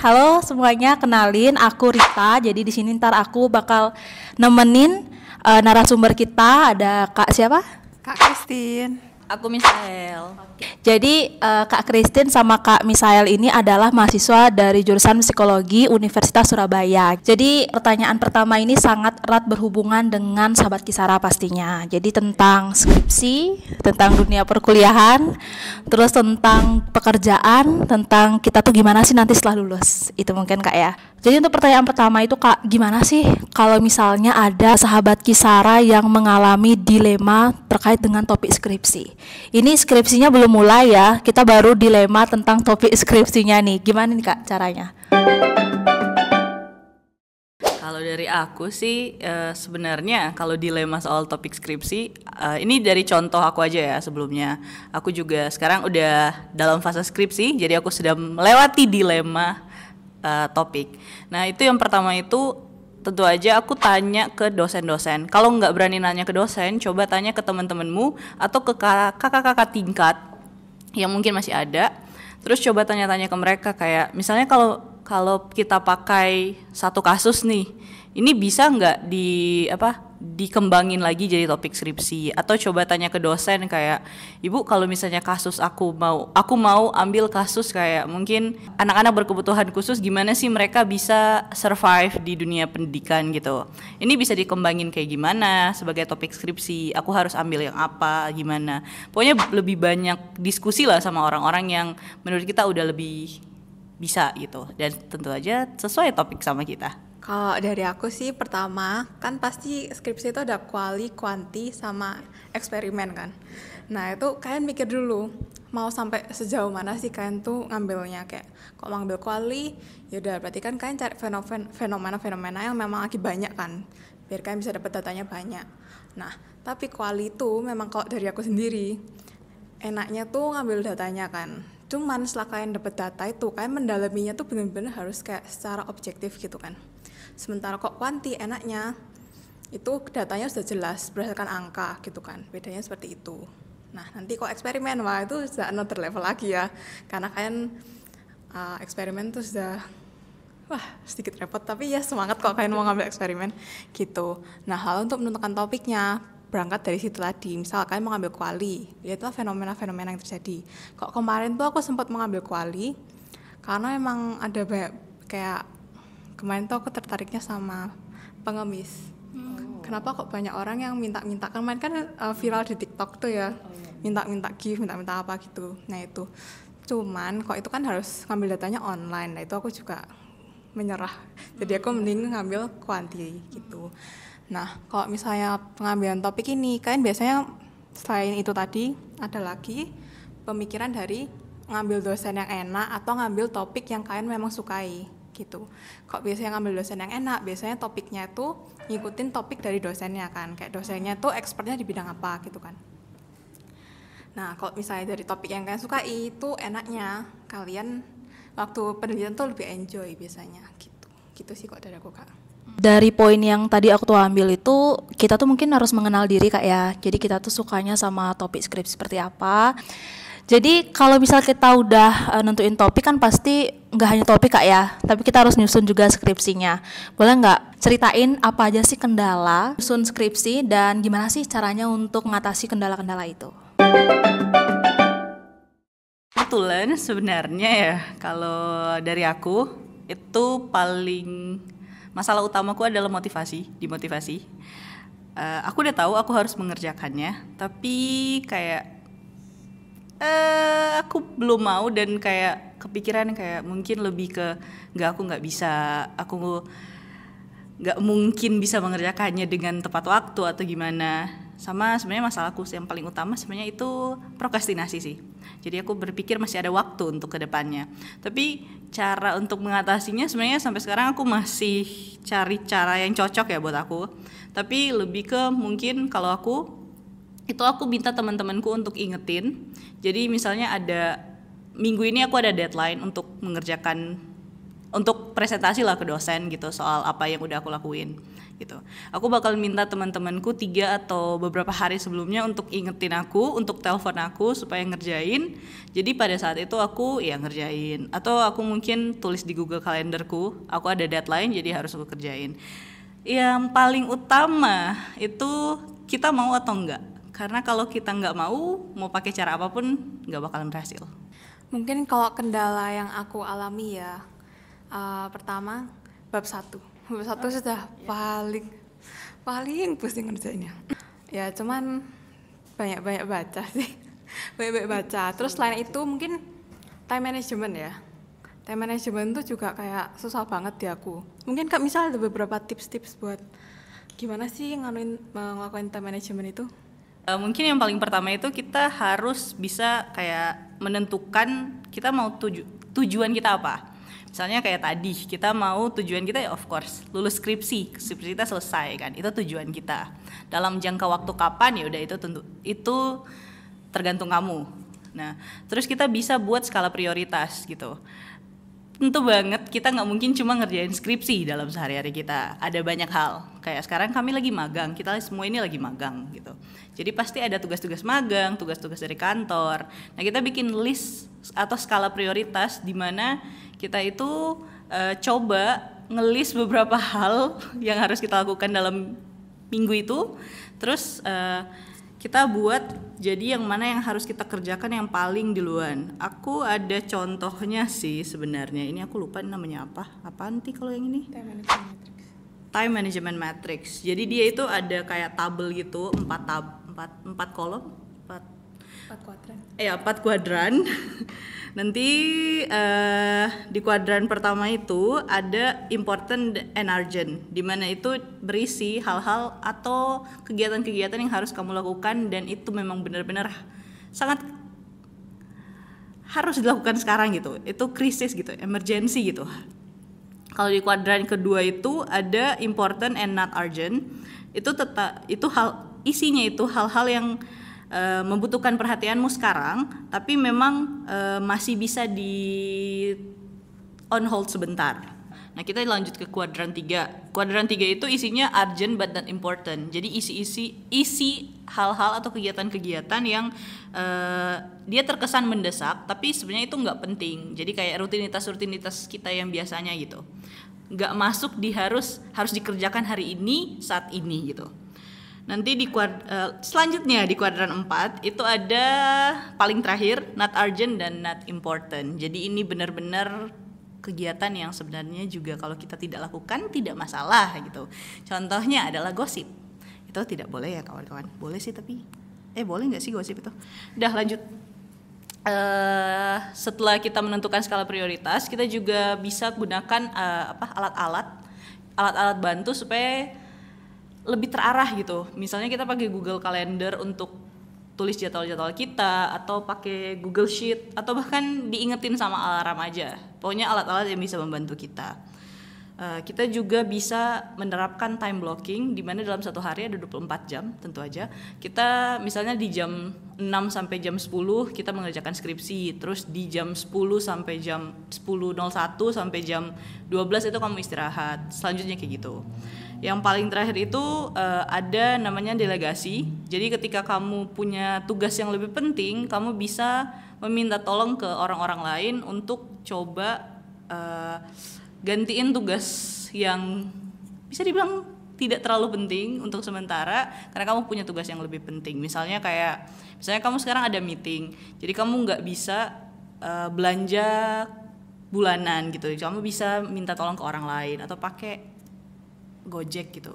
halo semuanya, kenalin aku Rita. Jadi di sini ntar aku bakal nemenin narasumber kita. Ada Kak siapa? Kak Christine. Aku Misael. Jadi Kak Christine sama Kak Misael ini adalah mahasiswa dari jurusan Psikologi Universitas Surabaya. Jadi pertanyaan pertama ini sangat erat berhubungan dengan sahabat Kisara pastinya. Jadi tentang skripsi, tentang dunia perkuliahan, terus tentang pekerjaan, tentang kita tuh gimana sih nanti setelah lulus. Itu mungkin Kak ya. Jadi untuk pertanyaan pertama itu Kak, gimana sih kalau misalnya ada sahabat Kisara yang mengalami dilema terkait dengan topik skripsi? Ini skripsinya belum mulai ya, kita baru dilema tentang topik skripsinya nih. Gimana nih Kak caranya? Kalau dari aku sih sebenarnya kalau dilema soal topik skripsi, ini dari contoh aku aja ya sebelumnya. Aku juga sekarang udah dalam fase skripsi, jadi aku sudah melewati dilema topik. Nah itu yang pertama itu tentu aja aku tanya ke dosen-dosen. Kalau nggak berani nanya ke dosen, coba tanya ke teman-temanmu atau ke kakak-kakak tingkat yang mungkin masih ada. Terus coba tanya-tanya ke mereka kayak misalnya kalau kita pakai satu kasus nih, ini bisa nggak dikembangin lagi jadi topik skripsi? Atau coba tanya ke dosen kayak, Ibu kalau misalnya kasus aku mau ambil kasus kayak mungkin anak-anak berkebutuhan khusus, gimana sih mereka bisa survive di dunia pendidikan gitu. Ini bisa dikembangin kayak gimana sebagai topik skripsi, aku harus ambil yang apa, gimana. Pokoknya lebih banyak diskusi lah sama orang-orang yang menurut kita udah lebih bisa gitu. Dan tentu aja sesuai topik sama kita. Kalau dari aku sih pertama kan pasti skripsi itu ada kuali, kuanti, sama eksperimen kan. Nah itu kalian mikir dulu mau sampai sejauh mana sih kalian tuh ngambilnya, kayak kok mau ngambil kuali yaudah berarti kan kalian cari fenomena yang memang lagi banyak kan, biar kalian bisa dapat datanya banyak. Nah tapi kuali itu memang kalau dari aku sendiri enaknya tuh ngambil datanya kan. Cuman setelah kalian dapat data itu kalian mendalaminya tuh benar-benar harus kayak secara objektif gitu kan. Sementara kok kuanti enaknya itu datanya sudah jelas berdasarkan angka gitu kan, bedanya seperti itu. Nah nanti kok eksperimen, wah itu sudah another level lagi ya, karena kalian eksperimen tuh sudah sedikit repot, tapi ya semangat kok kalian mau ngambil eksperimen gitu. Nah hal untuk menentukan topiknya berangkat dari situ tadi, misal kalian mau ngambil kuali, lihatlah fenomena-fenomena yang terjadi. Kok kemarin tuh aku sempat mengambil kuali karena emang ada banyak kayak kemarin tuh aku tertariknya sama pengemis. Kenapa kok banyak orang yang minta-minta, kemarin kan viral di TikTok tuh ya, minta-minta gift, minta-minta apa gitu. Nah itu, cuman kok itu kan harus ngambil datanya online. Nah itu aku juga menyerah. Jadi aku mending ngambil kuanti gitu. Nah kalau misalnya pengambilan topik ini, kalian biasanya selain itu tadi ada lagi pemikiran dari ngambil dosen yang enak atau ngambil topik yang kalian memang sukai gitu. Kok biasanya ngambil dosen yang enak, biasanya topiknya itu ngikutin topik dari dosennya kan, kayak dosennya tuh expertnya di bidang apa gitu kan. Nah kalau misalnya dari topik yang kalian sukai itu enaknya kalian waktu penelitian tuh lebih enjoy biasanya gitu sih kok dari aku Kak. Dari poin yang tadi aku tuh ambil itu, kita tuh mungkin harus mengenal diri Kak ya. Jadi kita tuh sukanya sama topik skripsi seperti apa. Jadi kalau misal kita udah nentuin topik kan pasti nggak hanya topik Kak ya, tapi kita harus nyusun juga skripsinya. Boleh nggak ceritain apa aja sih kendala nyusun skripsi dan gimana sih caranya untuk mengatasi kendala-kendala itu? Kebetulan sebenarnya ya kalau dari aku itu paling masalah utamaku adalah dimotivasi. Aku udah tahu aku harus mengerjakannya, tapi kayak aku belum mau dan kayak kepikiran kayak mungkin lebih ke aku nggak bisa, aku nggak mungkin bisa mengerjakannya dengan tepat waktu atau gimana. Sama sebenarnya masalahku yang paling utama sebenarnya itu prokrastinasi sih. Jadi aku berpikir masih ada waktu untuk kedepannya. Tapi cara untuk mengatasinya sebenarnya sampai sekarang aku masih cari cara yang cocok ya buat aku. Tapi lebih ke mungkin kalau aku minta teman-temanku untuk ingetin. Jadi misalnya ada minggu ini aku ada deadline untuk mengerjakan untuk presentasi lah ke dosen gitu soal apa yang udah aku lakuin gitu. Aku bakal minta teman-temanku 3 atau beberapa hari sebelumnya untuk ingetin aku, untuk telepon aku supaya ngerjain. Jadi pada saat itu aku ya ngerjain, atau aku mungkin tulis di Google Calendarku, aku ada deadline jadi harus aku kerjain. Yang paling utama itu kita mau atau enggak, karena kalau kita nggak mau pakai cara apapun nggak bakalan berhasil. Mungkin kalau kendala yang aku alami ya, pertama bab 1 sudah paling pusing ngerjainnya. Ya cuman banyak baca sih. Banyak baca. Terus selain itu mungkin time management ya. Time management tuh juga kayak susah banget di aku. Mungkin Kak misal ada beberapa tips-tips buat gimana sih ngelakuin time management itu? Mungkin yang paling pertama itu kita harus bisa kayak menentukan kita mau tujuan kita apa. Misalnya kayak tadi kita mau tujuan kita ya of course lulus skripsi kita selesai kan, itu tujuan kita. Dalam jangka waktu kapan ya udah itu tergantung kamu. Nah terus kita bisa buat skala prioritas gitu. Tentu banget kita nggak mungkin cuma ngerjain skripsi dalam sehari-hari kita. Ada banyak hal. Kayak sekarang kami lagi magang, kita semua ini lagi magang gitu. Jadi pasti ada tugas-tugas magang, tugas-tugas dari kantor. Nah kita bikin list atau skala prioritas di mana kita itu coba ngelis beberapa hal yang harus kita lakukan dalam minggu itu. Terus kita buat jadi yang mana yang harus kita kerjakan yang paling duluan. Aku ada contohnya sih sebenarnya. Ini aku lupa namanya apa. Apaan sih kalau yang ini? Time Management Matrix. Jadi dia itu ada kayak tabel gitu, 4 kolom, 4 kuadran. 4 kuadran. Nanti di kuadran pertama itu ada important and urgent, di mana itu berisi hal-hal atau kegiatan-kegiatan yang harus kamu lakukan dan itu memang benar-benar sangat harus dilakukan sekarang gitu. Itu krisis gitu, emergency gitu. Kalau di kuadran kedua itu ada important and not urgent. Isinya itu hal-hal yang membutuhkan perhatianmu sekarang, tapi memang masih bisa di on hold sebentar. Nah kita lanjut ke kuadran 3. Kuadran 3 itu isinya urgent but not important. Jadi isi hal-hal atau kegiatan-kegiatan yang dia terkesan mendesak, tapi sebenarnya itu nggak penting. Jadi kayak rutinitas kita yang biasanya gitu, nggak masuk di harus dikerjakan hari ini saat ini gitu. Nanti selanjutnya di kuadran 4 itu ada paling terakhir not urgent dan not important. Jadi ini benar-benar kegiatan yang sebenarnya juga kalau kita tidak lakukan tidak masalah gitu. Contohnya adalah gosip. Itu tidak boleh ya kawan-kawan. Boleh sih tapi boleh nggak sih gosip itu? Udah lanjut. Setelah kita menentukan skala prioritas, kita juga bisa gunakan alat-alat bantu supaya lebih terarah gitu. Misalnya kita pakai Google Calendar untuk tulis jadwal-jadwal kita, atau pakai Google Sheet, atau bahkan diingetin sama alarm aja. Pokoknya alat-alat yang bisa membantu kita. Kita juga bisa menerapkan time blocking, di mana dalam satu hari ada 24 jam tentu aja. Kita misalnya di jam 6 sampai jam 10 kita mengerjakan skripsi, terus di jam 10 sampai jam 10.01 sampai jam 12 itu kamu istirahat. Selanjutnya kayak gitu. Yang paling terakhir itu ada namanya delegasi. Jadi ketika kamu punya tugas yang lebih penting, kamu bisa meminta tolong ke orang-orang lain untuk coba gantiin tugas yang bisa dibilang tidak terlalu penting untuk sementara, karena kamu punya tugas yang lebih penting. Misalnya kamu sekarang ada meeting, jadi kamu nggak bisa belanja bulanan gitu, kamu bisa minta tolong ke orang lain atau pakai Gojek gitu,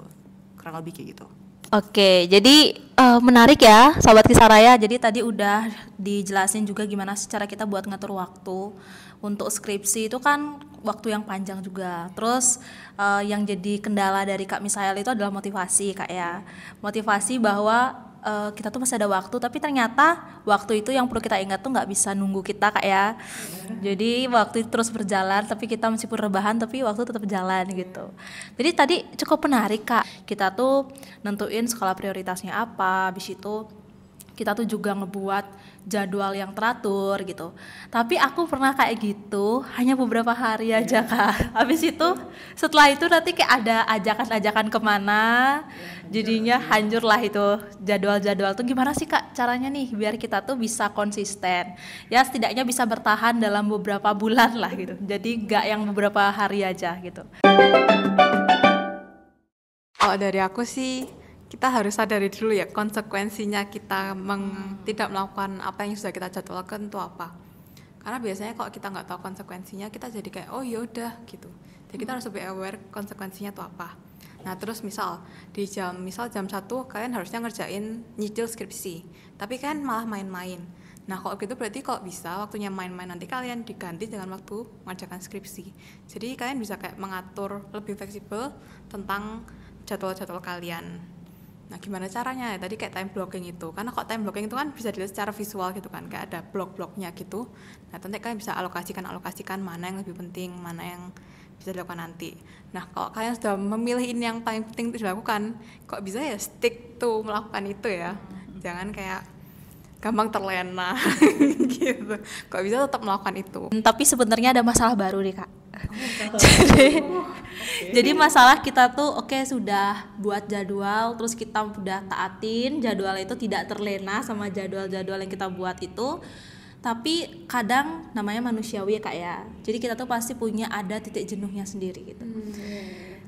kurang lebih kayak gitu. Oke, jadi menarik ya Sobat Kisaraya. Jadi tadi udah dijelasin juga gimana sih cara kita buat ngatur waktu. Untuk skripsi itu kan waktu yang panjang juga. Terus yang jadi kendala dari Kak Misael itu adalah motivasi Kak ya. Motivasi bahwa kita tuh masih ada waktu, tapi ternyata waktu itu yang perlu kita ingat tuh nggak bisa nunggu kita Kak ya. Jadi waktu itu terus berjalan, tapi kita meskipun rebahan tapi waktu tetap jalan gitu. Jadi tadi cukup menarik Kak. Kita tuh nentuin skala prioritasnya apa, habis itu kita tuh juga ngebuat jadwal yang teratur gitu. Tapi aku pernah kayak gitu hanya beberapa hari aja Kak. Habis itu setelah itu nanti kayak ada ajakan-ajakan kemana, jadinya hancur lah itu jadwal-jadwal tuh. Gimana sih Kak caranya nih biar kita tuh bisa konsisten? Ya setidaknya bisa bertahan dalam beberapa bulan lah gitu. Jadi gak yang beberapa hari aja gitu. Kalau dari aku sih, kita harus sadari dulu ya konsekuensinya kita tidak melakukan apa yang sudah kita jadwalkan itu apa. Karena biasanya kalau kita nggak tahu konsekuensinya, kita jadi kayak oh yaudah gitu. Jadi kita harus lebih aware konsekuensinya itu apa. Nah terus misal jam 1 kalian harusnya ngerjain nyicil skripsi, tapi kan malah main-main. Nah kalau gitu berarti kalau bisa waktunya main-main nanti kalian diganti dengan waktu mengerjakan skripsi. Jadi kalian bisa kayak mengatur lebih fleksibel tentang jadwal-jadwal kalian. Nah gimana caranya ya, tadi kayak time blocking itu, karena kok time blocking itu kan bisa dilihat secara visual gitu kan, kayak ada blok-bloknya gitu. Nah nanti kalian bisa alokasikan mana yang lebih penting, mana yang bisa dilakukan nanti. Nah kalau kalian sudah memilih ini yang paling penting untuk dilakukan, kok bisa ya stick to melakukan itu ya, jangan kayak gampang terlena gitu. Kok bisa tetap melakukan itu. Tapi sebenarnya ada masalah baru nih Kak. Jadi masalah kita tuh sudah buat jadwal, terus kita udah taatin jadwal itu, tidak terlena sama jadwal-jadwal yang kita buat itu. Tapi kadang namanya manusiawi ya Kak ya. Jadi kita tuh pasti punya ada titik jenuhnya sendiri gitu.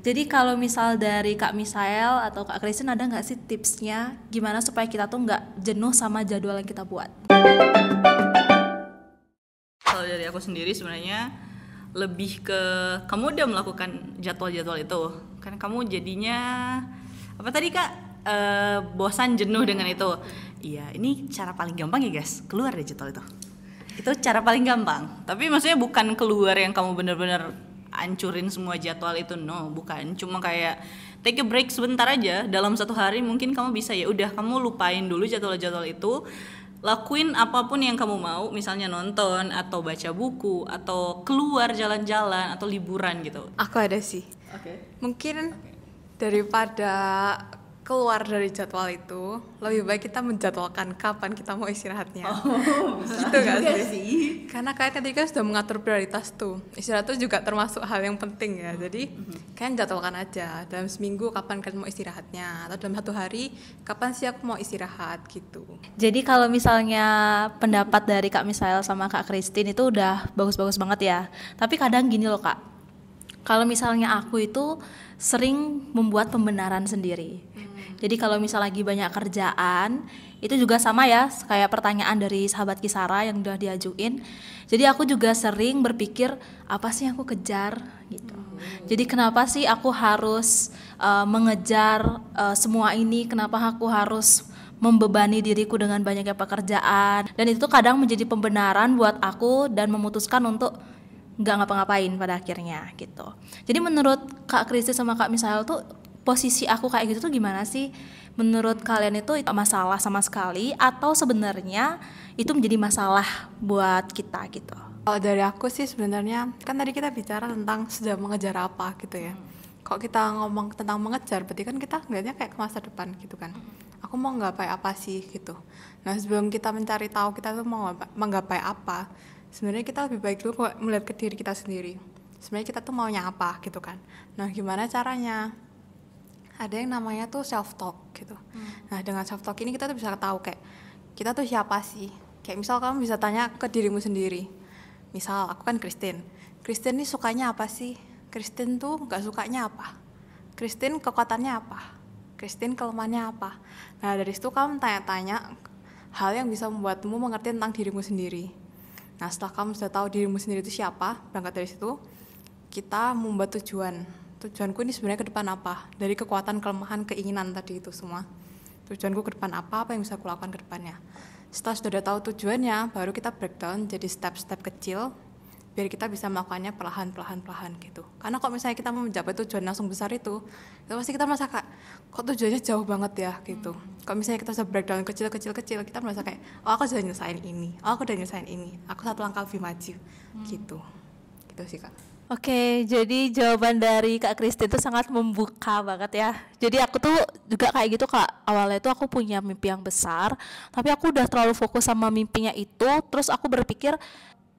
Jadi kalau misal dari Kak Misael atau Kak Kristen ada nggak sih tipsnya gimana supaya kita tuh nggak jenuh sama jadwal yang kita buat? Kalau dari aku sendiri sebenarnya lebih ke kamu udah melakukan jadwal-jadwal itu kan, kamu jadinya apa tadi Kak, bosan jenuh dengan itu. Iya, ini cara paling gampang ya guys, keluar dari jadwal itu cara paling gampang. Tapi maksudnya bukan keluar yang kamu bener-bener hancurin semua jadwal itu, no, bukan. Cuma kayak take a break sebentar aja dalam satu hari. Mungkin kamu bisa ya udah kamu lupain dulu jadwal-jadwal itu, lakuin apapun yang kamu mau, misalnya nonton atau baca buku atau keluar jalan-jalan atau liburan gitu. Aku ada sih. Mungkin daripada keluar dari jadwal itu, lebih baik kita menjadwalkan kapan kita mau istirahatnya. Gitu gak sih? Karena kalian ketika sudah mengatur prioritas tuh, istirahat itu juga termasuk hal yang penting ya. Jadi kalian jadwalkan aja dalam seminggu kapan kalian mau istirahatnya, atau dalam 1 hari kapan sih aku mau istirahat gitu. Jadi kalau misalnya pendapat dari Kak Misael sama Kak Christine itu udah bagus-bagus banget ya. Tapi kadang gini loh Kak, kalau misalnya aku itu sering membuat pembenaran sendiri. Jadi kalau misal lagi banyak kerjaan, itu juga sama ya kayak pertanyaan dari sahabat Kisara yang udah diajuin. Jadi aku juga sering berpikir apa sih yang aku kejar gitu. Jadi kenapa sih aku harus mengejar semua ini? Kenapa aku harus membebani diriku dengan banyaknya pekerjaan? Dan itu kadang menjadi pembenaran buat aku dan memutuskan untuk nggak ngapa-ngapain pada akhirnya gitu. Jadi menurut Kak Kristi sama Kak Misael tuh posisi aku kayak gitu tuh gimana sih? Menurut kalian itu masalah sama sekali atau sebenarnya itu menjadi masalah buat kita gitu? Kalau dari aku sih sebenarnya kan tadi kita bicara tentang sudah mengejar apa gitu ya. Kalau kita ngomong tentang mengejar berarti kan kita ngeliatnya kayak ke masa depan gitu kan. Aku mau nggapai apa sih gitu. Nah sebelum kita mencari tahu kita tuh mau menggapai apa, sebenarnya kita lebih baik dulu melihat ke diri kita sendiri. Sebenarnya kita tuh maunya apa gitu kan. Nah gimana caranya? Ada yang namanya tuh self talk gitu. Nah dengan self talk ini kita tuh bisa tahu kayak kita tuh siapa sih. Kayak misal kamu bisa tanya ke dirimu sendiri. Misal aku kan Christine nih sukanya apa sih? Christine tuh nggak sukanya apa? Christine kekuatannya apa? Christine kelemahannya apa? Nah dari situ kamu tanya-tanya hal yang bisa membuatmu mengerti tentang dirimu sendiri. Nah setelah kamu sudah tahu dirimu sendiri itu siapa, berangkat dari situ kita membuat tujuanku ini sebenarnya ke depan apa, dari kekuatan, kelemahan, keinginan tadi itu semua. Tujuanku ke depan apa yang bisa aku lakukan ke depannya. Setelah sudah tahu tujuannya, baru kita breakdown jadi step-step kecil biar kita bisa melakukannya perlahan-perlahan gitu. Karena kalau misalnya kita mau mencapai tujuan langsung besar itu pasti kita merasa kayak kok tujuannya jauh banget ya gitu. Kalau misalnya kita sudah breakdown kecil-kecil kita merasa kayak aku sudah nyelesain ini, aku udah nyelesain ini, aku 1 langkah lebih maju gitu sih Kak. Oke, jadi jawaban dari Kak Christine itu sangat membuka banget ya. Jadi aku tuh juga kayak gitu Kak. Awalnya tuh aku punya mimpi yang besar, tapi aku udah terlalu fokus sama mimpinya itu, terus aku berpikir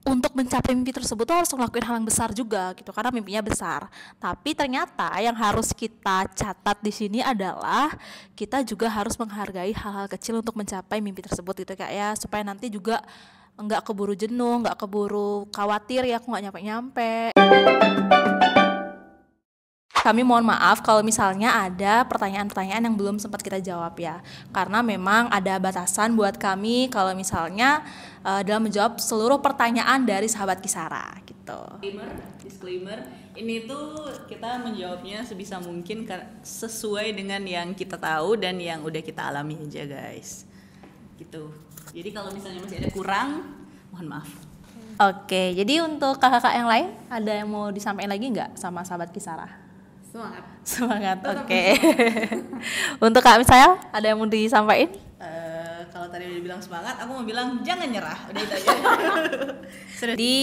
untuk mencapai mimpi tersebut tuh harus ngelakuin hal yang besar juga gitu karena mimpinya besar. Tapi ternyata yang harus kita catat di sini adalah kita juga harus menghargai hal-hal kecil untuk mencapai mimpi tersebut gitu Kak ya, supaya nanti juga nggak keburu jenuh, nggak keburu khawatir ya aku nggak nyampe-nyampe. Kami mohon maaf kalau misalnya ada pertanyaan-pertanyaan yang belum sempat kita jawab ya, karena memang ada batasan buat kami kalau misalnya dalam menjawab seluruh pertanyaan dari sahabat Kisara gitu. Disclaimer, ini tuh kita menjawabnya sebisa mungkin sesuai dengan yang kita tahu dan yang udah kita alami aja guys, gitu. Jadi kalau misalnya masih ada kurang, mohon maaf. Oke, jadi untuk kakak-kakak yang lain ada yang mau disampaikan lagi nggak sama sahabat Kisara? Semangat, oke. Untuk Kak Misael, ada yang mau disampaikan? Kalau tadi udah bilang semangat, aku mau bilang jangan nyerah. Udah itu aja. Jadi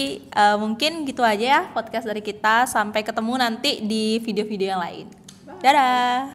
mungkin gitu aja ya podcast dari kita. Sampai ketemu nanti di video-video yang lain. Dadah.